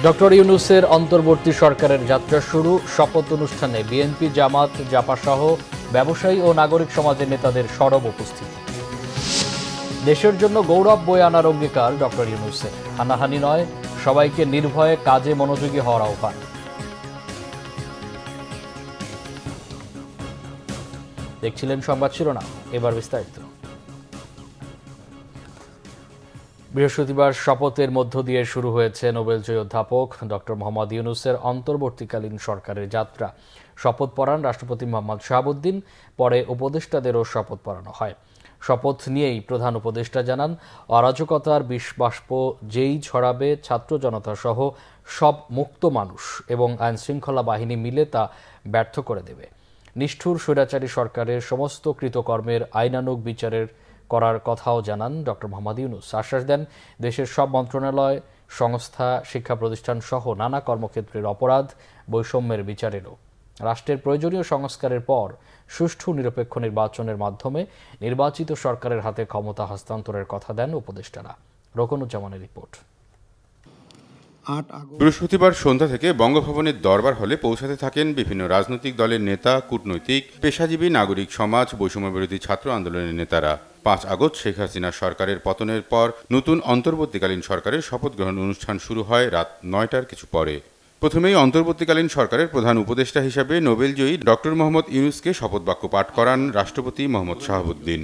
Doctor ইউনূসের অন্তর্বর্তী সরকারের যাত্রা শুরু। শপথ অনুষ্ঠানে বিএনপি, জামাত, জাপাসহ ব্যবসায়ী ও নাগরিক সমাজের নেতাদের সরব উপস্থিতি। দেশের জন্য গৌরব বয়ে আনার অঙ্গীকার ডক্টর ইউনূসের। হানাহানি নয়, সবাইকে নির্ভয়ে কাজে মনোযোগী হওয়ার আহ্বান। দেখছিলেন সংবাদ শিরোনাম, এবার বিস্তারিত। বৃহস্পতিবার শপথের মধ্য দিয়ে শুরু হয়েছে নোবেলজয়ী অধ্যাপক ডক্টর মোহাম্মদ ইউনূসের অন্তর্বর্তীকালীন সরকারের যাত্রা। শপথ পড়ান রাষ্ট্রপতি মোহাম্মদ শাহাবুদ্দিন, পরে উপদেষ্টাদেরও শপথ পড়ানো হয়। শপথ নিয়েই প্রধান উপদেষ্টা জানান, অরাজকতার বিষবাষ্প যেই ছড়াবে ছাত্র জনতা সহ সব মুক্ত মানুষ এবং আইনশৃঙ্খলা বাহিনী মিলে তা ব্যর্থ করে দেবে। নিষ্ঠুর স্বৈরাচারী সরকারের সমস্ত কৃতকর্মের আইনানুগ বিচারের করার কথাও জানান ডক্টর মোহাম্মদ ইউনূস। আশ্বাস দেন, দেশের সব মন্ত্রণালয়, সংস্থা, শিক্ষা প্রতিষ্ঠান সহ নানা কর্মক্ষেত্রের অপরাধ, বৈষম্যের বিচারেরও। রাষ্ট্রের প্রয়োজনীয় সংস্কারের পর সুষ্ঠু নিরপেক্ষ নির্বাচনের মাধ্যমে নির্বাচিত সরকারের হাতে ক্ষমতা হস্তান্তরের কথা দেন উপদেষ্টারা। রোকনুজ্জামানের রিপোর্ট। বৃহস্পতিবার সন্ধ্যা থেকে বঙ্গভবনের দরবার হলে পৌঁছাতে থাকেন বিভিন্ন রাজনৈতিক দলের নেতা, কূটনৈতিক, পেশাজীবী, নাগরিক সমাজ, বৈষম্য বিরোধী ছাত্র আন্দোলনের নেতারা। ৫ আগস্ট শেখ হাসিনার সরকারের পতনের পর নতুন অন্তর্বর্তীকালীন সরকারের শপথ গ্রহণ অনুষ্ঠান শুরু হয় রাত ৯টার কিছু পরে। প্রথমেই অন্তর্বর্তীকালীন সরকারের প্রধান উপদেষ্টা হিসেবে নোবেলজয়ী ডক্টর মোহাম্মদ ইউনূসকে শপথ বাক্য পাঠ করান রাষ্ট্রপতি মোহাম্মদ শাহাবুদ্দিন।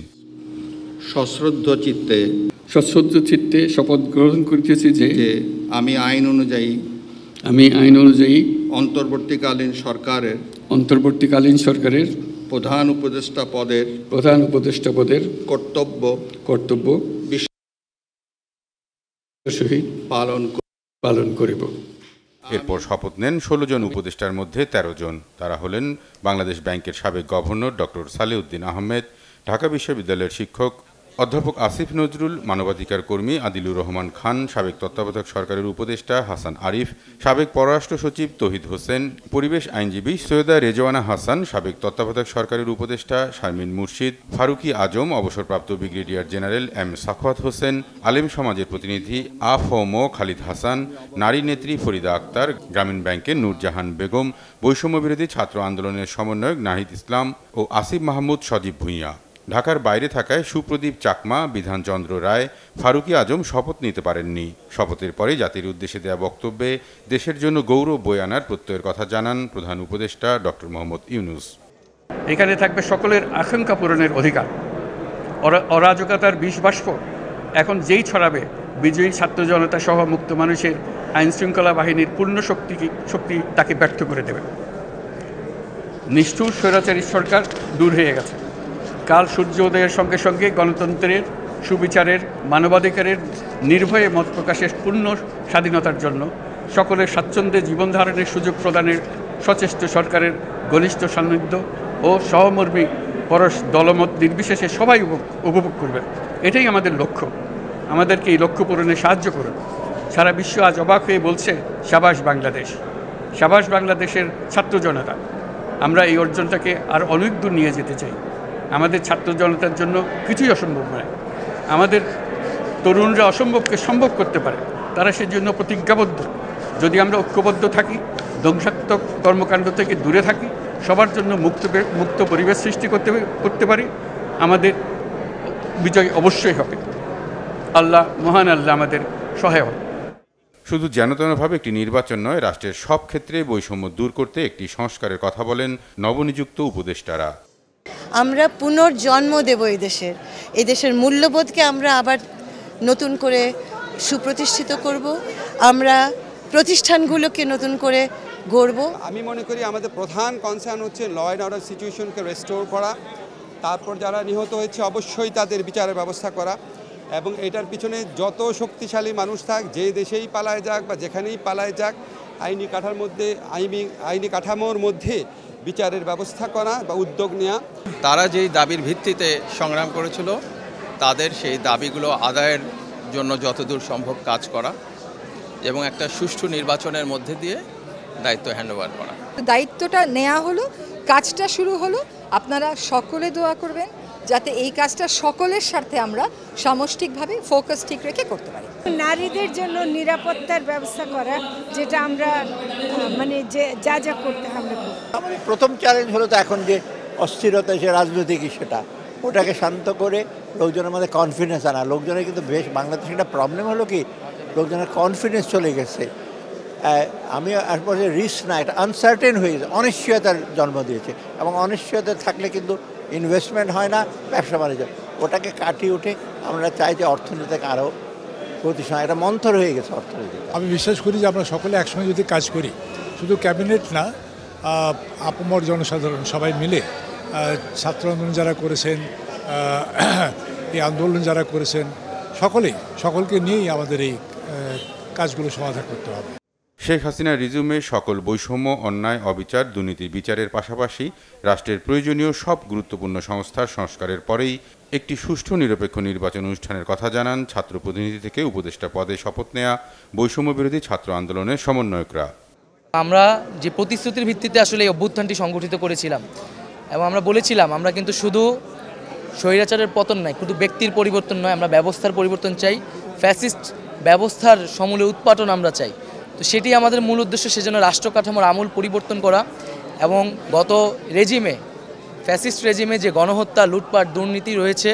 সশ্রদ্ধ চিত্তে শপথ গ্রহণ করিতেছি যে আমি আইন অনুযায়ী অন্তর্বর্তীকালীন সরকারের প্রধান উপদেষ্টা পদের কর্তব্য সহিত পালন করিব। এরপর শপথ নেন ১৬ জন উপদেষ্টার মধ্যে ১৩ জন। তারা হলেন বাংলাদেশ ব্যাংকের সাবেক গভর্নর ডক্টর সালেউদ্দিন আহমেদ, ঢাকা বিশ্ববিদ্যালয়ের শিক্ষক অধ্যাপক আসিফ নজরুল, মানবাধিকার কর্মী আদিলুর রহমান খান, সাবেক তত্ত্বাবধায়ক সরকারের উপদেষ্টা হাসান আরিফ, সাবেক পররাষ্ট্র সচিব তৌহিদ হোসেন, পরিবেশ আইনজীবী সৈয়দা রেজওয়ানা হাসান, সাবেক তত্ত্বাবধায়ক সরকারের উপদেষ্টা শারমিন মুর্শিদ, ফারুকি আজম, অবসরপ্রাপ্ত brigadier general M Sakhawat Hossain, আলেম সমাজের প্রতিনিধি আফম খালিদ হাসান, নারী নেত্রী ফরিদা আক্তার, গ্রামীণ ব্যাংকের নূরজাহান বেগম, বৈষম্য বিরোধী ছাত্র আন্দোলনের সমন্বয়ক নাহিদ ইসলাম ও আসিফ মাহমুদ সজীব ভূঁইয়া। ঢাকার বাইরে থাকায় সুপ্রদীপ চাকমা, বিধানচন্দ্র রায়, ফারুকি আজম শপথ নিতে পারেননি। শপথের পরে জাতির উদ্দেশ্যে দেয়া বক্তব্যে দেশের জন্য গৌরব বয়ে আনার প্রত্যয়ের কথা জানান প্রধান উপদেষ্টা ডক্টর মোহাম্মদ ইউনূস। এখানে থাকবে সকলের আকাঙ্ক্ষা পূরণের অধিকার। অরাজকতার বিষবাষ্প এখন যেই ছড়াবে বিজয়ী ছাত্র জনতা সহ মুক্ত মানুষের আইনশৃঙ্খলা বাহিনীর পূর্ণ শক্তি তাকে ব্যর্থ করে দেবে। নিষ্ঠুর স্বৈরাচারী সরকার দূর হয়ে গেছে। কাল সূর্য উদয়ের সঙ্গে সঙ্গে গণতন্ত্রের, সুবিচারের, মানবাধিকারের, নির্ভয়ে মত প্রকাশের পূর্ণ স্বাধীনতার জন্য সকলের স্বাচ্ছন্দ্যে জীবন ধারণের সুযোগ প্রদানের সচেষ্ট সরকারের ঘনিষ্ঠ সান্নিধ্য ও সহমর্মী পরশ দলমত নির্বিশেষে সবাই উপভোগ করবে। এটাই আমাদের লক্ষ্য। আমাদেরকে এই লক্ষ্য পূরণে সাহায্য করুন। সারা বিশ্ব আজ অবাক হয়ে বলছে, সাবাস বাংলাদেশ, সাবাস বাংলাদেশের ছাত্র জনতা। আমরা এই অর্জনটাকে আর অনেক দূর নিয়ে যেতে চাই। আমাদের ছাত্র জনতার জন্য কিছুই অসম্ভব নয়। আমাদের তরুণরা অসম্ভবকে সম্ভব করতে পারে, তারা সেজন্য প্রতিজ্ঞাবদ্ধ। যদি আমরা ঐক্যবদ্ধ থাকি, ধ্বংসাত্মক কর্মকাণ্ড থেকে দূরে থাকি, সবার জন্য মুক্ত পরিবেশ সৃষ্টি করতে পারি, আমাদের বিজয় অবশ্যই হবে। মহান আল্লাহ আমাদের সহায় হবে। শুধু যেনতেনভাবে একটি নির্বাচন নয়, রাষ্ট্রের সব ক্ষেত্রে বৈষম্য দূর করতে একটি সংস্কারের কথা বলেন নবনিযুক্ত উপদেষ্টারা। আমরা পুনর্জন্ম দেব এই দেশের মূল্যবোধকে আমরা আবার নতুন করে সুপ্রতিষ্ঠিত করব। আমরা প্রতিষ্ঠানগুলোকে নতুন করে গড়ব। আমি মনে করি আমাদের প্রধান কনসার্ন হচ্ছে ল অ্যান্ড অর্ডার সিচুয়েশনকে রেস্টোর করা, তারপর যারা নিহত হয়েছে অবশ্যই তাদের বিচারের ব্যবস্থা করা, এবং এটার পিছনে যত শক্তিশালী মানুষ থাক, যে দেশেই পালায় যাক বা যেখানেই পালায় যাক, আইনি কাঠামোর মধ্যে বিচারের ব্যবস্থা করা বা উদ্যোগ নেওয়া। তারা যেই দাবির ভিত্তিতে সংগ্রাম করেছিল, তাদের সেই দাবিগুলো আদায়ের জন্য যতদূর সম্ভব কাজ করা এবং একটা সুষ্ঠু নির্বাচনের মধ্যে দিয়ে দায়িত্ব হ্যান্ডওভার করা। দায়িত্বটা নেওয়া হলো, কাজটা শুরু হলো। আপনারা সকলে দোয়া করবেন যাতে এই কাজটা সকলের স্বার্থে আমরা সামষ্টিকভাবে ফোকাস ঠিক রেখে করতে পারি। নারীদের জন্য নিরাপত্তার ব্যবস্থা করা, যেটা আমরা মানে যে যা যা করতে আমরা প্রথম চ্যালেঞ্জ হলো তো এখন যে অস্থিরতা সে রাজনৈতিক সেটা ওটাকে শান্ত করে লোকজনের মধ্যে কনফিডেন্স আনা। লোকজনের কিন্তু বেশ বাংলাদেশে একটা প্রবলেম হলো কি লোকজনের কনফিডেন্স চলে গেছে। আমি আসলে রিস্ক না, এটা আনসার্টেন হয়ে গেছে, অনিশ্চয়তার জন্ম দিয়েছে এবং অনিশ্চয়তা থাকলে কিন্তু ইনভেস্টমেন্ট হয় না, ব্যবসা বাণিজ্য। ওটাকে কাটিয়ে উঠে আমরা চাই যে অর্থনীতিকে আরও গতিশীল, এটা মন্থর হয়ে গেছে অর্থনীতি। আমি বিশ্বাস করি যে আমরা সকলে একসঙ্গে যদি কাজ করি, শুধু ক্যাবিনেট না, আপামর জনসাধারণ সবাই মিলে ছাত্র আন্দোলন যারা করেছেন, এই আন্দোলন যারা করেছেন, সকলকে নিয়েই আমাদের এই কাজগুলো সমাধান করতে হবে। শেখ হাসিনার রিজুমে সকল বৈষম্য, অন্যায়, অবিচার, দুর্নীতির বিচারের পাশাপাশি রাষ্ট্রের প্রয়োজনীয় সব গুরুত্বপূর্ণ সংস্থার সংস্কারের পরেই একটি সুষ্ঠু নিরপেক্ষ নির্বাচন অনুষ্ঠানের কথা জানান ছাত্র প্রতিনিধি থেকে উপদেষ্টা পদে শপথ নেয়া বৈষম্য বিরোধী ছাত্র আন্দোলনের সমন্বয়করা। আমরা যে প্রতিশ্রুতির ভিত্তিতে আসলে এই অভ্যুত্থানটি সংগঠিত করেছিলাম এবং আমরা বলেছিলাম আমরা কিন্তু শুধু স্বৈরাচারের পতন নয়, শুধু ব্যক্তির পরিবর্তন নয়, আমরা ব্যবস্থার পরিবর্তন চাই, ফ্যাসিস্ট ব্যবস্থার সমূলে উৎপাটন আমরা চাই। তো সেটি আমাদের মূল উদ্দেশ্য, সেজন্য রাষ্ট্র কাঠামোর আমূল পরিবর্তন করা এবং গত রেজিমে, ফ্যাসিস্ট রেজিমে যে গণহত্যা, লুটপাট, দুর্নীতি রয়েছে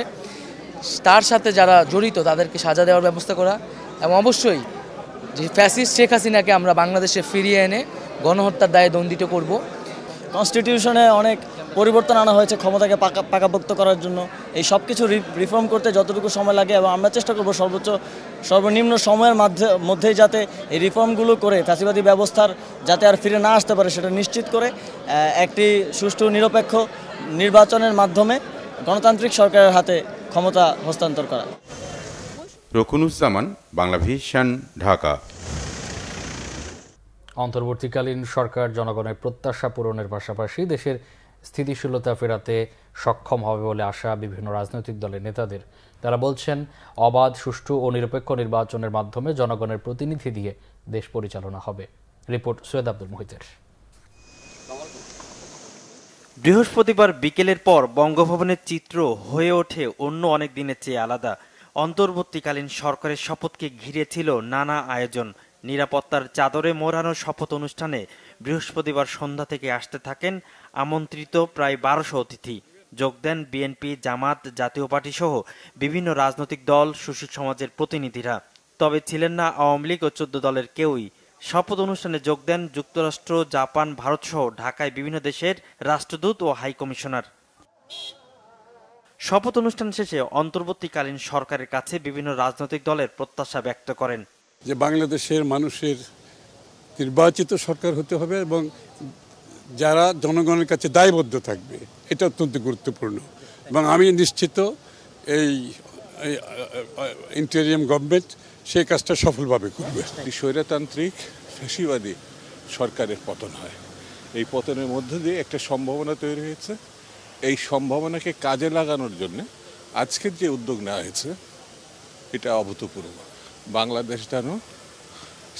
তার সাথে যারা জড়িত তাদেরকে সাজা দেওয়ার ব্যবস্থা করা এবং অবশ্যই যে ফ্যাসিস্ট শেখ হাসিনাকে আমরা বাংলাদেশে ফিরিয়ে এনে গণহত্যার দায়ে দণ্ডিত করব। কনস্টিটিউশনে অনেক পরিবর্তন আনা হয়েছে ক্ষমতাকে পাকাপোক্ত করার জন্য। এই সব কিছু রিফর্ম করতে যতটুকু সময় লাগে এবং আমরা চেষ্টা করব সর্বনিম্ন সময়ের মধ্যেই যাতে এই রিফর্মগুলো করে ফ্যাসিবাদী ব্যবস্থার যাতে আর ফিরে না আসতে পারে সেটা নিশ্চিত করে একটি সুষ্ঠু নিরপেক্ষ নির্বাচনের মাধ্যমে গণতান্ত্রিক সরকারের হাতে ক্ষমতা হস্তান্তর করা। রকুনুজ্জামান, বাংলা ভিশন, ঢাকা। অন্তর্বর্তীকালীন সরকার জনগণের প্রত্যাশা পূরণের পাশাপাশি দেশের স্থিতিশীলতা ফেরাতে সক্ষম হবে বলে আশা বিভিন্ন রাজনৈতিক দলের নেতাদের। তারা বলছেন, অবাধ, সুষ্ঠু ও নিরপেক্ষ নির্বাচনের মাধ্যমে জনগণের প্রতিনিধি দিয়ে দেশ পরিচালনা হবে। রিপোর্ট সৈয়দ আব্দুল মুহিতের। বৃহস্পতিবার বিকেলের পর বঙ্গভবনের চিত্র হয়ে ওঠে অন্য অনেক দিনের চেয়ে আলাদা। অন্তর্বর্তীকালীন সরকারের শপথকে ঘিরে ছিল নানা আয়োজন। নিরাপত্তার চাদরে মোড়ানো শপথ অনুষ্ঠানে বৃহস্পতিবার সন্ধ্যা থেকে আসতে থাকেন আমন্ত্রিত প্রায় 1200 অতিথি। যোগ দেন বিএনপি, জামাত, জাতীয় পার্টি সহ বিভিন্ন রাজনৈতিক দল, সুশীল সমাজের প্রতিনিধিরা। তবে ছিলেন না আওয়ামী লীগ ও 14 দলের কেউই। শপথ অনুষ্ঠানে যোগ দেন যুক্তরাষ্ট্র, জাপান, ভারত সহ ঢাকায় বিভিন্ন দেশের রাষ্ট্রদূত ও হাই কমিশনার। শপথ অনুষ্ঠান শেষে অন্তর্বর্তীকালীন সরকারের কাছে বিভিন্ন রাজনৈতিক দলের প্রত্যাশা ব্যক্ত করেন যে বাংলাদেশের মানুষের নির্বাচিত সরকার হতে হবে এবং যারা জনগণের কাছে দায়বদ্ধ থাকবে, এটা অত্যন্ত গুরুত্বপূর্ণ। এবং আমি নিশ্চিত এই ইন্টারিয়াম গভর্নমেন্ট সেই কাজটা সফলভাবে করবে। স্বৈরতান্ত্রিক ফ্যাসিবাদী সরকারের পতন হয়, এই পতনের মধ্য দিয়ে একটা সম্ভাবনা তৈরি হয়েছে। এই সম্ভাবনাকে কাজে লাগানোর জন্য আজকের যে উদ্যোগ নেওয়া হয়েছে এটা অভূতপূর্ব। বাংলাদেশ যেন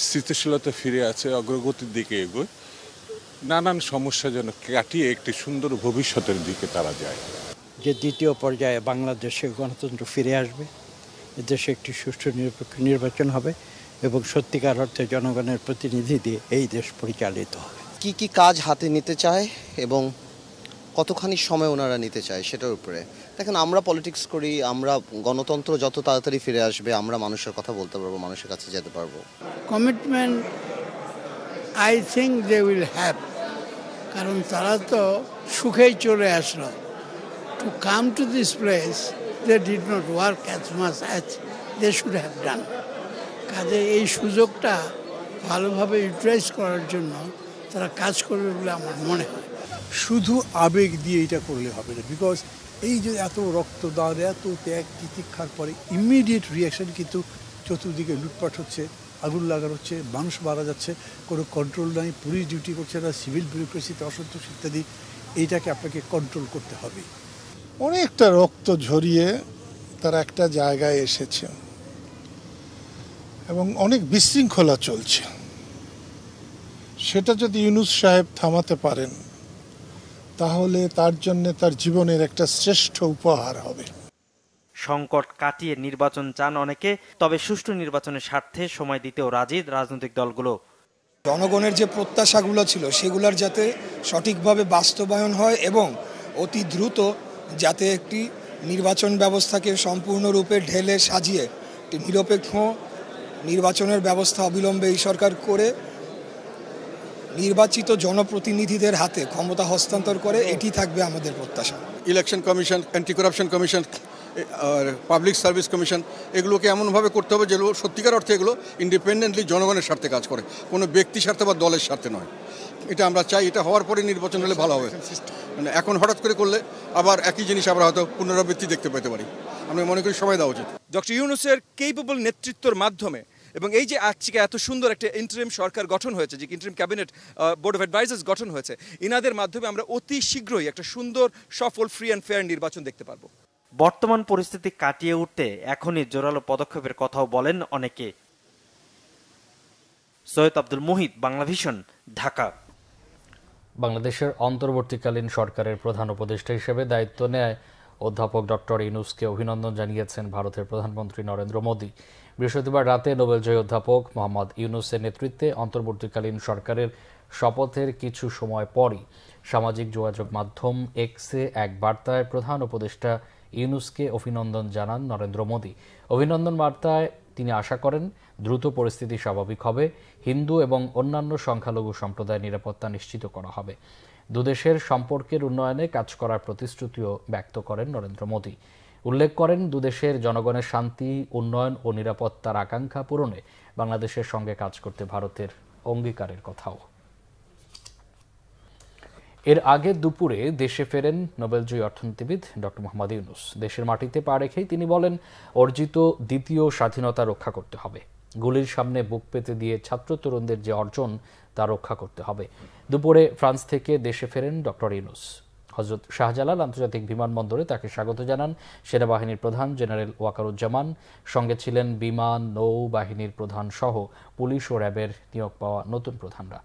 স্থিতিশীলতা ফিরে আছে, অগ্রগতির দিকে এগোয়, নানান সমস্যা যেন কাটিয়ে একটি সুন্দর ভবিষ্যতের দিকে তারা যায়। যে দ্বিতীয় পর্যায়ে বাংলাদেশে গণতন্ত্র ফিরে আসবে, এদেশে একটি সুষ্ঠু নিরপেক্ষ নির্বাচন হবে এবং সত্যিকার অর্থে জনগণের প্রতিনিধি দিয়ে এই দেশ পরিচালিত হবে। কি কি কাজ হাতে নিতে চায় এবং কতখানি সময় ওনারা নিতে চায় সেটার উপরে দেখেন। আমরা পলিটিক্স করি, আমরা গণতন্ত্র যত তাড়াতাড়ি ফিরে আসবে আমরা মানুষের কথা বলতে পারবো, মানুষের কাছে যেতে পারবো। Commitment I think they will have, কারণ তারা তো সুখেই চলে আসলো। To come to this place they did not work as much as they should have done. কাজে এই সুযোগটা ভালোভাবে ইউটিলাইজ করার জন্য তারা কাজ করবে বলে আমার মনে হয়। শুধু আবেগ দিয়ে এটা করলে হবে না, বিকজ এই যে এত রক্তদান, এত ত্যাগ তিতিক্ষার পরে ইমিডিয়েট রিয়াকশন কিন্তু চতুর্দিকে লুটপাট হচ্ছে, আগুন লাগানো হচ্ছে, মানুষ মারা যাচ্ছে, কোনো কন্ট্রোল নাই, পুলিশ ডিউটি করছে না, সিভিল ব্যুরোক্রেসিতে অসন্তোষ ইত্যাদি। এইটাকে আপনাকে কন্ট্রোল করতে হবে। অনেকটা রক্ত ঝরিয়ে তারা একটা জায়গায় এসেছে এবং অনেক বিশৃঙ্খলা চলছে। সেটা যদি ইউনূস সাহেব থামাতে পারেন তাহলে তার জন্য তার জীবনের একটা শ্রেষ্ঠ উপহার হবে। সংকট কাটিয়ে নির্বাচন চান অনেকে, তবে সুষ্ঠু নির্বাচনের স্বার্থে সময় দিতেও রাজি রাজনৈতিক দলগুলো। জনগণের যে প্রত্যাশাগুলো ছিল সেগুলোর যাতে সঠিকভাবে বাস্তবায়ন হয় এবং অতি দ্রুত যাতে একটি নির্বাচন ব্যবস্থাকে সম্পূর্ণরূপে ঢেলে সাজিয়ে একটি নিরপেক্ষ নির্বাচনের ব্যবস্থা অবিলম্বে এই সরকার করে নির্বাচিত জনপ্রতিনিধিদের হাতে ক্ষমতা হস্তান্তর করে, এটি থাকবে আমাদের প্রত্যাশা। Election commission, anti corruption commission আর পাবলিক সার্ভিস কমিশন এগুলোকে এমনভাবে করতে হবে যেগুলো সত্যিকার অর্থে এগুলো ইন্ডিপেন্ডেন্টলি জনগণের স্বার্থে কাজ করে, কোনো ব্যক্তি স্বার্থে বা দলের স্বার্থে নয়। এটা আমরা চাই, এটা হওয়ার পরে নির্বাচন হলে ভালো হবে। মানে এখন হঠাৎ করে করলে আবার একই জিনিস আমরা হয়তো পুনরাবৃত্তি দেখতে পেতে পারি। আমি মনে করি সময় দেওয়া উচিত। ডক্টর ইউনূসের কেপেবল নেতৃত্বের মাধ্যমে এবং এই যে আজকে এত সুন্দর একটা ইন্টারিম সরকার গঠন হয়েছে, যে interim cabinet board of advisers গঠন হয়েছে, ইনাদের মাধ্যমে আমরা অতি শীঘ্রই একটা সুন্দর সফল ফ্রি অ্যান্ড ফেয়ার নির্বাচন দেখতে পারবো। বর্তমান পরিস্থিতি কাটিয়ে উঠতে এখনই জোরালো পদক্ষেপের কথাও বলেন অনেকে। সৈয়দ আব্দুল মুহিত, বাংলাভিশন, ঢাকা। বাংলাদেশের অন্তর্বর্তীকালীন সরকারের প্রধান উপদেষ্টা হিসেবে দায়িত্ব নেয় অধ্যাপক ডক্টর ইউনূসকে অভিনন্দন জানিয়েছেন ভারতের প্রধানমন্ত্রী নরেন্দ্র মোদী। বৃহস্পতিবার রাতে নোবেলজয়ী অধ্যাপক মোহাম্মদ ইউনূসের নেতৃত্বে অন্তর্বর্তীকালীন সরকারের শপথের কিছু সময় পরই সামাজিক যোগাযোগ মাধ্যম এক্সে এক বার্তায় প্রধান উপদেষ্টা ইউনূসকে অভিনন্দন জানান নরেন্দ্র মোদী। অভিনন্দন বার্তায় তিনি আশা করেন দ্রুত পরিস্থিতি স্বাভাবিক হবে, হিন্দু এবং অন্যান্য সংখ্যালঘু সম্প্রদায়ের নিরাপত্তা নিশ্চিত করা হবে। দুদেশের সম্পর্কের উন্নয়নে কাজ করার প্রতিশ্রুতিও ব্যক্ত করেন নরেন্দ্র মোদী। উল্লেখ করেন দুদেশের জনগণের শান্তি, উন্নয়ন ও নিরাপত্তার আকাঙ্ক্ষা পূরণে বাংলাদেশের সঙ্গে কাজ করতে ভারতের অঙ্গীকারের কথাও। এর আগে দুপুরে দেশে ফেরেন নোবেলজয়ী অর্থনীতিবিদ ডক্টর মোহাম্মদ ইউনূস। দেশের মাটিতে পা রেখেই তিনি বলেন, অর্জিত দ্বিতীয় স্বাধীনতা রক্ষা করতে হবে। গুলির সামনে বুক পেতে দিয়ে ছাত্র তরুণদের যে অর্জন তা রক্ষা করতে হবে। দুপুরে ফ্রান্স থেকে দেশে ফেরেন ডক্টর ইউনূস। হযরত শাহজালাল আন্তর্জাতিক বিমানবন্দরে তাকে স্বাগত জানান সেনাবাহিনীর প্রধান জেনারেল ওয়াকারুজ্জামান। সঙ্গে ছিলেন বিমান, নৌবাহিনীর প্রধান সহ পুলিশ ও র্যাবের নিয়োগ পাওয়া নতুন প্রধানরা।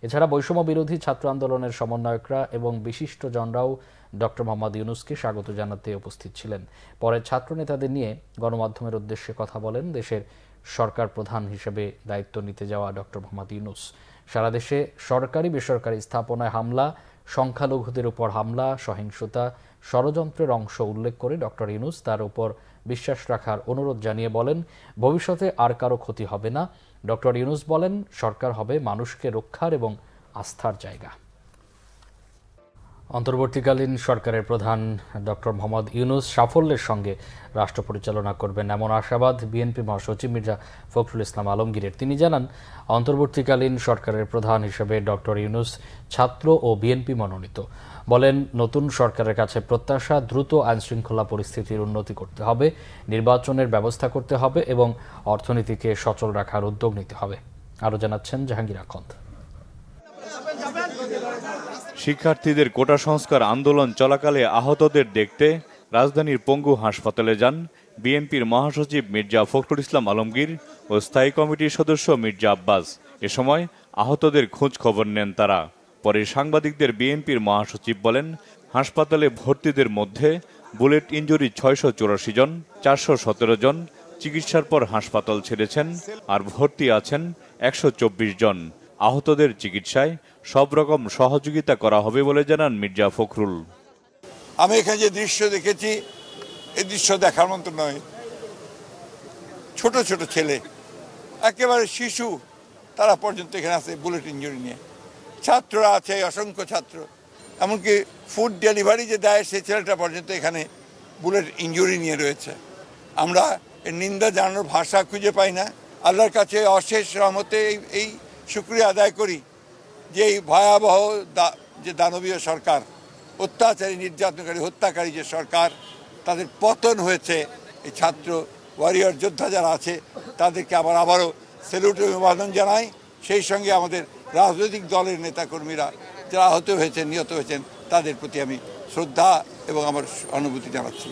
এছাড়া বৈষম্য বিরোধী ছাত্র আন্দোলনের সমন্বয়করা এবং বিশিষ্টজনরাও ডক্টর মোহাম্মদ ইউনূসকে স্বাগত জানাতে উপস্থিত ছিলেন। পরে ছাত্র নেতাদের নিয়ে গণমাধ্যমের উদ্দেশ্যে কথা বলেন দেশের সরকার প্রধান হিসেবে দায়িত্ব নিতে যাওয়া ডক্টর মোহাম্মদ ইউনূস। সারা দেশে সরকারি বেসরকারি স্থাপনায় হামলা, সংখ্যালঘুদের উপর হামলা, সহিংসতা, ষড়যন্ত্রের অংশ উল্লেখ করে ডক্টর ইউনূস তার উপর বিশ্বাস রাখার অনুরোধ জানিয়ে বলেন, ভবিষ্যতে আর কারো ক্ষতি হবে না। ডক্টর ইউনূস বলেন, সরকার হবে মানুষকে রক্ষার এবং আস্থার জায়গা। অন্তর্বর্তীকালীন সরকারের প্রধান ডক্টর মোহাম্মদ ইউনূস সাফল্যের সঙ্গে রাষ্ট্র পরিচালনা করবেন এমন আশাবাদ বিএনপি মহাসচিব মির্জা ফখরুল ইসলাম আলমগীরের। তিনি জানান, অন্তর্বর্তীকালীন সরকারের প্রধান হিসেবে ডক্টর ইউনূস ছাত্র ও বিএনপি মনোনীত। বলেন, নতুন সরকারের কাছে প্রত্যাশা দ্রুত আইনশৃঙ্খলা পরিস্থিতির উন্নতি করতে হবে, নির্বাচনের ব্যবস্থা করতে হবে এবং অর্থনীতিকে সচল রাখার উদ্যোগ নিতে হবে। আরও জানাচ্ছেন জাহাঙ্গীর আখন্দ। শিক্ষার্থীদের কোটা সংস্কার আন্দোলন চলাকালে আহতদের দেখতে রাজধানীর পঙ্গু হাসপাতালে যান বিএনপির মহাসচিব মির্জা ফখরুল ইসলাম আলমগীর ও স্থায়ী কমিটির সদস্য মির্জা আব্বাস। এ সময় আহতদের খোঁজ খবর নেন তারা। পরে সাংবাদিকদের বিএনপির মহাসচিব বলেন, হাসপাতালে ভর্তিদের মধ্যে বুলেট ইনজুরি 684 জন, 417 জন চিকিৎসার পর হাসপাতাল ছেড়েছেন, আর ভর্তি আছেন 124 জন। আহতদের চিকিৎসায় সব রকম সহযোগিতা করা হবে বলে জানান মির্জা ফখরুল। আমি এখানে যে দৃশ্য দেখেছি, এই দৃশ্য দেখার মতো নয়। ছোট ছোট ছেলে, একেবারে শিশু, তারা পর্যন্ত এখানে আছে বুলেট ইনজুরি নিয়ে। ছাত্ররা আছে, অসংখ্য ছাত্র, এমনকি ফুড ডেলিভারি যে দেয় সেই ছেলেটা পর্যন্ত এখানে বুলেট ইনজুরি নিয়ে রয়েছে। আমরা এর নিন্দা জানানোর ভাষা খুঁজে পাই না। আল্লাহর কাছে অশেষ রহমতে এই শুকরিয়া আদায় করি যে এই ভয়াবহ যে দানবীয় সরকার, অত্যাচারী, নির্যাতনকারী, হত্যাকারী যে সরকার, তাদের পতন হয়েছে। এই ছাত্র ওয়ারিয়র যোদ্ধা যারা আছে তাদেরকে আবারও স্যালুট ও অভিবাদন জানাই। সেই সঙ্গে আমাদের রাজনৈতিক দলের নেতাকর্মীরা যারা আহত হয়েছেন, নিহত হয়েছেন, তাদের প্রতি আমি শ্রদ্ধা এবং আমার অনুভূতি জানাচ্ছি।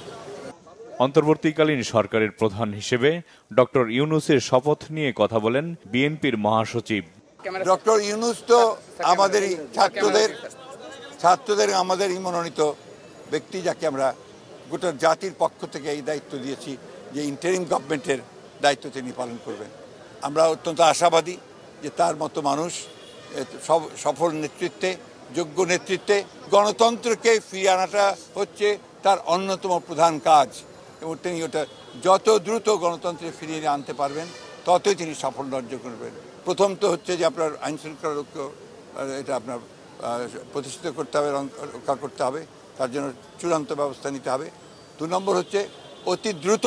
অন্তর্বর্তীকালীন সরকারের প্রধান হিসেবে ডক্টর ইউনূসের শপথ নিয়ে কথা বলেন বিএনপির মহাসচিব। ডক্টর ইউনূস তো আমাদেরই ছাত্রদের আমাদেরই মনোনীত ব্যক্তি, যাকে আমরা গোটা জাতির পক্ষ থেকে এই দায়িত্ব দিয়েছি যে ইন্টারিম গভর্নমেন্টের দায়িত্ব তিনি পালন করবেন। আমরা অত্যন্ত আশাবাদী যে তার মতো মানুষ সফল নেতৃত্বে, যোগ্য নেতৃত্বে গণতন্ত্রকে ফিরিয়ে আনাটা হচ্ছে তার অন্যতম প্রধান কাজ, এবং তিনি ওটা যত দ্রুত গণতন্ত্রে ফিরিয়ে আনতে পারবেন ততই তিনি সাফল্য অর্জন করবেন। প্রথম তো হচ্ছে যে আপনার আইন শৃঙ্খলা রক্ষা, এটা আপনার প্রতিষ্ঠিত করতে হবে, রক্ষা করতে হবে, তার জন্য চূড়ান্ত ব্যবস্থা নিতে হবে। 2 নম্বর হচ্ছে অতি দ্রুত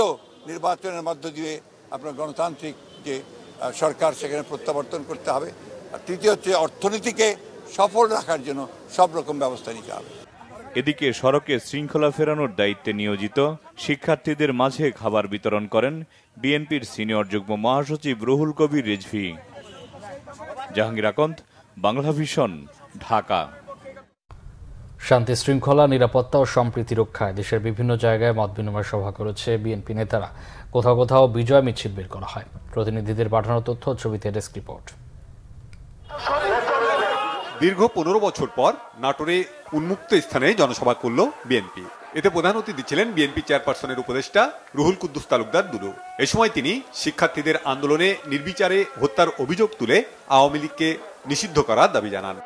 নির্বাচনের মধ্য দিয়ে আপনার গণতান্ত্রিক যে সরকার সেখানে প্রত্যাবর্তন করতে হবে। আর তৃতীয় হচ্ছে অর্থনীতিকে সফল রাখার জন্য সব রকম ব্যবস্থা নিতে হবে। এদিকে সড়কে শৃঙ্খলা ফেরানোর দায়িত্বে নিয়োজিত শিক্ষার্থীদের মাঝে খাবার বিতরণ করেন বিএনপির সিনিয়র যুগ্ম মহাসচিব রুহুল কবির রিজভী। জাহাঙ্গীর আকন্দ, বাংলা ভিশন, ঢাকা। শান্তি শৃঙ্খলা, নিরাপত্তা ও সম্প্রীতি রক্ষায় দেশের বিভিন্ন জায়গায় মত বিনিময় সভা করেছে বিএনপি নেতারা। কোথাও কোথাও বিজয় মিছিল বের করা হয়। প্রতিনিধিদের পাঠানো তথ্য, ছবিতে ডেস্ক রিপোর্ট। দীর্ঘ 15 বছর পর নাটোরে উন্মুক্ত স্থানে জনসভা করল বিএনপি। এতে প্রধান অতিথি ছিলেন বিএনপি চেয়ারপারসনের উপদেষ্টা রুহুল কুদ্দুস তালুকদার দুলু। এ সময় তিনি শিক্ষার্থীদের আন্দোলনে নির্বিচারে হত্যার অভিযোগ তুলে আওয়ামী লীগকে নিষিদ্ধ করার দাবি জানান।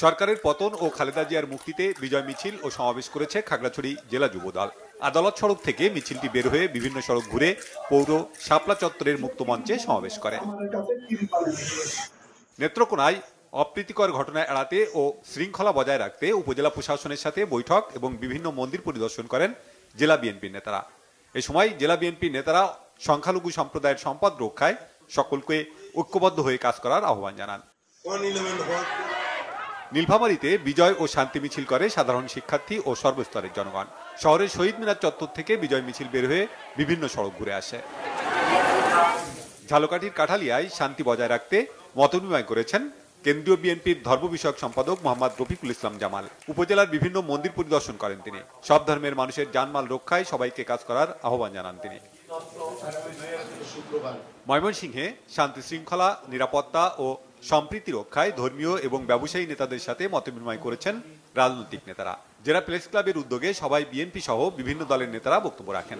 সরকারের পতন ও খালেদা জিয়ার মুক্তিতে বিজয় মিছিল ও সমাবেশ করেছে খাগড়াছড়ি জেলা যুবদল। আদালত সড়ক থেকে মিছিলটি বের হয়ে বিভিন্ন সড়ক ঘুরে পৌর শাপলা চত্বরের মুক্ত মঞ্চে সমাবেশ করে। নেত্রকোনায় অপ্রীতিকর ঘটনা এড়াতে ও শৃঙ্খলা বজায় রাখতে উপজেলা প্রশাসনের সাথে বৈঠক এবং বিভিন্ন মন্দির পরিদর্শন করেন জেলা বিএনপির নেতারা। এ সময় জেলা বিএনপির নেতারা সংখ্যালঘু সম্প্রদায়ের সম্পদ রক্ষায় সকলকে ঐক্যবদ্ধ হয়ে কাজ করার আহ্বান জানান। নীলফামারীতে বিজয় ও শান্তি মিছিল করে সাধারণ শিক্ষার্থী ও সর্বস্তরের জনগণ। শহরের শহীদ মিনার চত্বর থেকে বিজয় মিছিল বের হয়ে বিভিন্ন সড়ক ঘুরে আসে। ঝালকাঠির কাঠালিয়ায় শান্তি বজায় রাখতে মতবিনিময় করেছেন কেন্দ্রীয় বিএনপির ধর্ম বিষয়ক সম্পাদক মোহাম্মদ রফিকুল ইসলাম জামাল। উপজেলার বিভিন্ন মন্দির পরিদর্শন করেন তিনি। সব ধর্মের মানুষের জানমাল রক্ষায় সবাইকে কাজ করার আহ্বান জানান তিনি। ময়মনসিংহে শান্তি শৃঙ্খলা, নিরাপত্তা ও সম্প্রীতি রক্ষায় ধর্মীয় এবং ব্যবসায়ী নেতাদের সাথে মতবিনিময় করেছেন রাজনৈতিক নেতারা। জেলা প্রেস ক্লাবের উদ্যোগে সবাই বিএনপি সহ বিভিন্ন দলের নেতারা বক্তব্য রাখেন।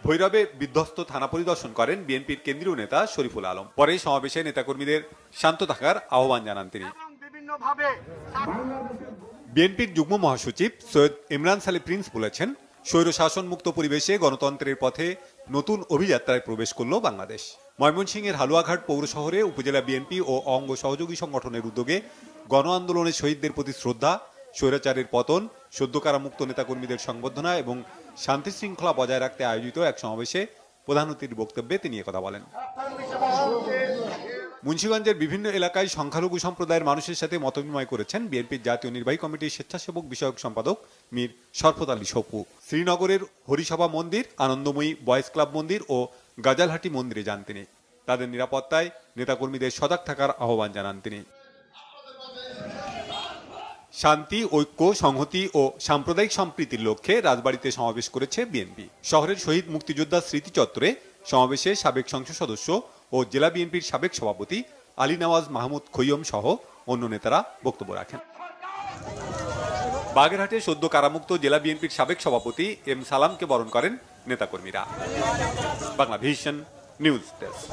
ভৈরবে বিধ্বস্ত থানা পরিদর্শন করেন বিএনপির কেন্দ্রীয় নেতা শরীফুল আলম। পরে সমাবেশে নেতাকর্মীদের শান্ত থাকার আহ্বান জানান তিনি। বিএনপির যুগ্ম মহাসচিব সৈয়দ ইমরান সালে প্রিন্স বলেছেন, স্বৈর শাসন মুক্ত পরিবেশে গণতন্ত্রের পথে নতুন অভিযাত্রায় প্রবেশ করল বাংলাদেশ। ময়মনসিংহের হালুয়াঘাট পৌর শহরে উপজেলা বিএনপি ও অঙ্গ সহযোগী সংগঠনের উদ্যোগে গণ আন্দোলনে শহীদদের প্রতি শ্রদ্ধা, স্বৈরাচারের পতন, সদ্য কারামুক্ত নেতাকর্মীদের সংবর্ধনা এবং শান্তি শৃঙ্খলা বজায় রাখতে আয়োজিত এক সমাবেশে প্রধান অতিথির বক্তব্যে তিনি একথা বলেন। মুন্সিগঞ্জের বিভিন্ন এলাকায় সংখ্যালঘু সম্প্রদায়ের মানুষের সাথে মতবিনিময় করেছেন বিএনপির জাতীয় নির্বাহী কমিটির স্বেচ্ছাসেবক বিষয়ক সম্পাদক মীর শরফত আলী সপু। শ্রীনগরের হরিসভা মন্দির, আনন্দময়ী বয়েজ ক্লাব মন্দির ও গাজালহাটি মন্দিরে যান তিনি। তাদের নিরাপত্তায় নেতাকর্মীদের সজাগ থাকার আহ্বান জানান তিনি। শান্তি, ঐক্য, সংহতি ও সাম্প্রদায়িক সম্প্রীতির লক্ষ্যে রাজবাড়ীতে সমাবেশ করেছে বিএনপি। শহরের শহীদ মুক্তিযোদ্ধা স্মৃতি চত্বরে সমাবেশে সাবেক সংসদ সদস্য ও জেলা বিএনপির সাবেক সভাপতি আলী নওয়াজ মাহমুদ খৈয়ম সহ অন্য নেতারা বক্তব্য রাখেন। বাগেরহাটে সদ্য কারামুক্ত জেলা বিএনপির সাবেক সভাপতি এম সালামকে বরণ করেন নেতাকর্মীরা। Bangla vision news desk.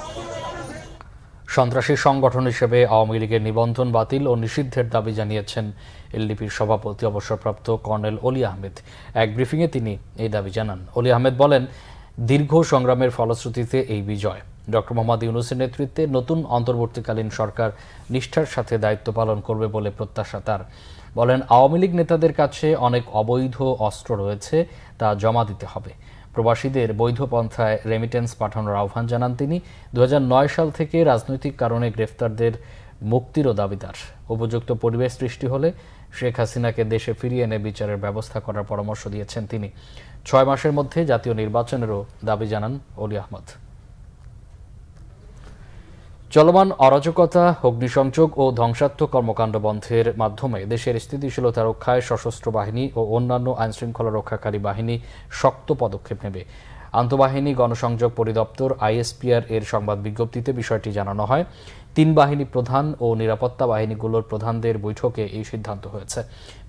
সন্ত্রাসী সংগঠন হিসেবে আওয়ামী লীগের নিবন্ধন বাতিল ও নিষিদ্ধের দাবি জানিয়েছেন এলডিপির সভাপতি অবসরপ্রাপ্ত কর্নেল অলি আহমেদ। এক ব্রিফিংয়ে তিনি এই দাবি জানান। অলি আহমেদ বলেন, দীর্ঘ সংগ্রামের ফলশ্রুতিতে এই বিজয়। ডক্টর মোহাম্মদ ইউনূসের নেতৃত্বে নতুন অন্তর্বর্তীকালীন সরকার নিষ্ঠার সাথে দায়িত্ব পালন করবে বলে প্রত্যাশা তার। বলেন, আওয়ামী লীগ নেতাদের কাছে অনেক অবৈধ অস্ত্র রয়েছে, তা জমা দিতে হবে। প্রবাসীদের বৈধ পন্থায় রেমিটেন্স পাঠানোর আহ্বান জানান তিনি। 2009 সাল থেকে রাজনৈতিক কারণে গ্রেফতারদের মুক্তিরও দাবিদার। উপযুক্ত পরিবেশ সৃষ্টি হলে শেখ হাসিনাকে দেশে ফিরিয়ে এনে বিচারের ব্যবস্থা করার পরামর্শ দিয়েছেন তিনি। 6 মাসের মধ্যে জাতীয় নির্বাচনেরও দাবি জানান অলি আহমদ। চলমান অরাজকতা, অগ্নিসংযোগ ও ধ্বংসাত্মক কর্মকাণ্ড বন্ধের মাধ্যমে দেশের স্থিতিশীলতা রক্ষায় সশস্ত্র বাহিনী ও অন্যান্য আইনশৃঙ্খলা রক্ষাকারী বাহিনী শক্ত পদক্ষেপ নেবে। আন্তঃবাহিনী গণসংযোগ পরিদপ্তর আইএসপিআর এর সংবাদ বিজ্ঞপ্তিতে বিষয়টি জানানো হয়। 3 বাহিনী প্রধান ও নিরাপত্তা বাহিনীগুলোর প্রধানদের বৈঠকে এই সিদ্ধান্ত হয়েছে।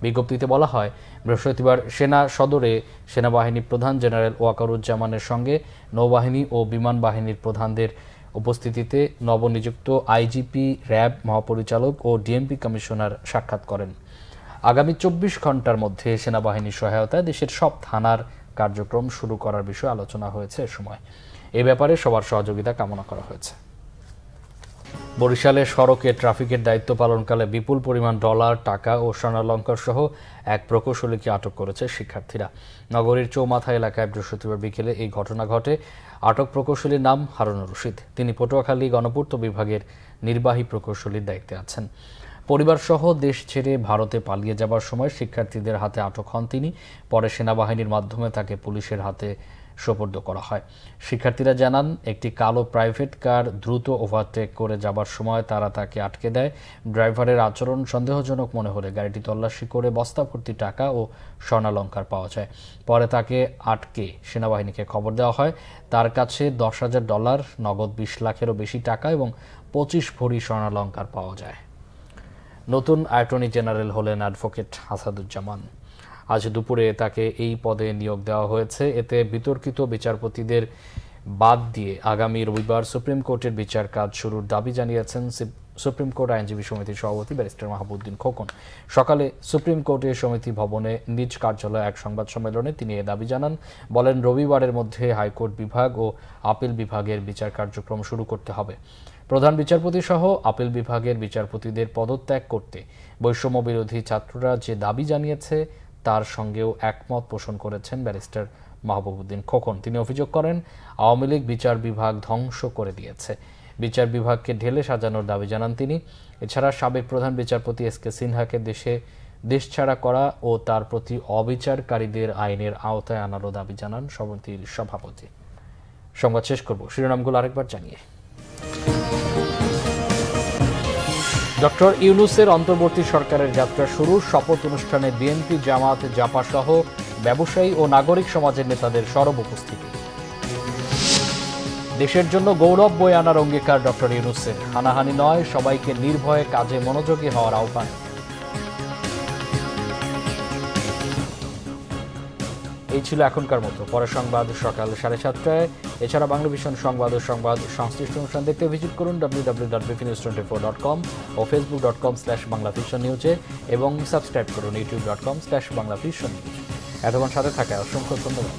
বিজ্ঞপ্তিতে বলা হয়, বৃহস্পতিবার সেনা সদরে সেনাবাহিনী প্রধান জেনারেল ওয়াকারুজ্জামানের সঙ্গে নৌবাহিনী ও বিমান বাহিনীর প্রধানদের উপস্থিতিতে নবনিযুক্ত আইজিপি, র্যাব মহাপরিচালক ও ডিএমপি কমিশনার সাক্ষাৎ করেন। আগামী 24 ঘণ্টার মধ্যে সেনাবাহিনীর সহায়তায় দেশের সব থানার কার্যক্রম শুরু করার বিষয়ে আলোচনা হয়েছে। এ সময় এ ব্যাপারে সবার সহযোগিতা কামনা করা হয়েছে। বরিশালে সড়কে ট্রাফিকের দায়িত্ব পালনকালে বিপুল পরিমাণ ডলার, টাকা ও স্বর্ণালঙ্কার সহ এক প্রকৌশলীকে আটক করেছে শিক্ষার্থীরা। নগরীর চৌমাথা এলাকায় বৃহস্পতিবার বিকেলে এই ঘটনা ঘটে। আটক প্রকৌশলীর নাম হারুনুর রশিদ। তিনি পটুয়াখালী গণপূর্ত বিভাগের নির্বাহী প্রকৌশলীর দায়িত্বে আছেন। পরিবারসহ দেশ ছেড়ে ভারতে পালিয়ে যাবার সময় শিক্ষার্থীদের হাতে আটক হন তিনি। পরে সেনাবাহিনীর মাধ্যমে তাকে পুলিশের হাতে সোপর্দ করা হয়। শিক্ষার্থীরা জানান, একটি কালো প্রাইভেট কার দ্রুত ওভারটেক করে যাবার সময় তারা তাকে আটকে দেয়। ড্রাইভারের আচরণ সন্দেহজনক মনে হলে গাড়িটি তল্লাশি করে বস্তা ভর্তি টাকা ও স্বর্ণালঙ্কার পাওয়া যায়। পরে তাকে আটকে সেনাবাহিনীকে খবর দেওয়া হয়। তার কাছে $10,000, নগদ 20 লাখেরও বেশি টাকা এবং 25 ভরি স্বর্ণালঙ্কার পাওয়া যায়। নতুন অ্যাটর্নি জেনারেল হলেন অ্যাডভোকেট আসাদুজ্জামান। আজ দুপুরে তাকে এই পদে নিয়োগ দেওয়া হয়েছে। এতে বিতর্কিত বিচারপতিদের বাদ দিয়ে আগামী রবিবার সুপ্রিম কোর্টের বিচার কাজ শুরুর দাবি জানিয়েছেন সুপ্রিম কোর্ট আইনজীবী সমিতির সভাপতি ব্যারিস্টার মাহবুবউদ্দিন খোকন। সকালে সুপ্রিম কোর্টের সমিতি ভবনে নিজ কার্যালয়ে এক সংবাদ সম্মেলনে তিনি এ দাবি জানান। বলেন, রবিবারের মধ্যে হাইকোর্ট বিভাগ ও আপিল বিভাগের বিচার কার্যক্রম শুরু করতে হবে। প্রধান বিচারপতি সহ আপিল বিভাগের বিচারপতিদের পদত্যাগ করতে বৈষম্য বিরোধী ছাত্ররা যে দাবি জানিয়েছে তার সঙ্গেও একমত পোষণ করেছেন ব্যারিস্টার মাহবুবউদ্দিন খোকন। তিনি অভিযোগ করেন, আওয়ামী লীগ বিচার বিভাগ ধ্বংস করে দিয়েছে। বিচার বিভাগকে ঢেলে সাজানোর দাবি জানান তিনি। এছাড়া সাবেক প্রধান বিচারপতি এসকে সিনহাকে দেশ ছাড়া করা ও তার প্রতি অবিচারকারীদের আইনের আওতায় আনারও দাবি জানান সমিতির সভাপতি। সংবাদ শেষ করব শিরোনামগুলো আরেকবার জানিয়ে। ডক্টর ইউনূসের অন্তর্বর্তী সরকারের যাত্রা শুরু। শপথ অনুষ্ঠানে বিএনপি, জামাত, জাপা সহ ব্যবসায়ী ও নাগরিক সমাজের নেতাদের সরব উপস্থিতি। দেশের জন্য গৌরব বয়ে আনার অঙ্গীকার ডক্টর ইউনূসের। হানাহানি নয়, সবাইকে নির্ভয়ে কাজে মনোযোগী হওয়ার আহ্বান। এই ছিল এখনকার মতো। পরের সংবাদ সকাল 7:30টায়। এছাড়া বাংলাভিশন সংবাদ ও সংবাদ সংশ্লিষ্ট অনুষ্ঠান দেখতে ভিজিট করুন www.bpnews24.com ও facebook.com/banglavisionnews এবং সাবস্ক্রাইব করুন youtube.com/banglavisionnews। এতক্ষণ সাথে থাকায় অসংখ্য ধন্যবাদ।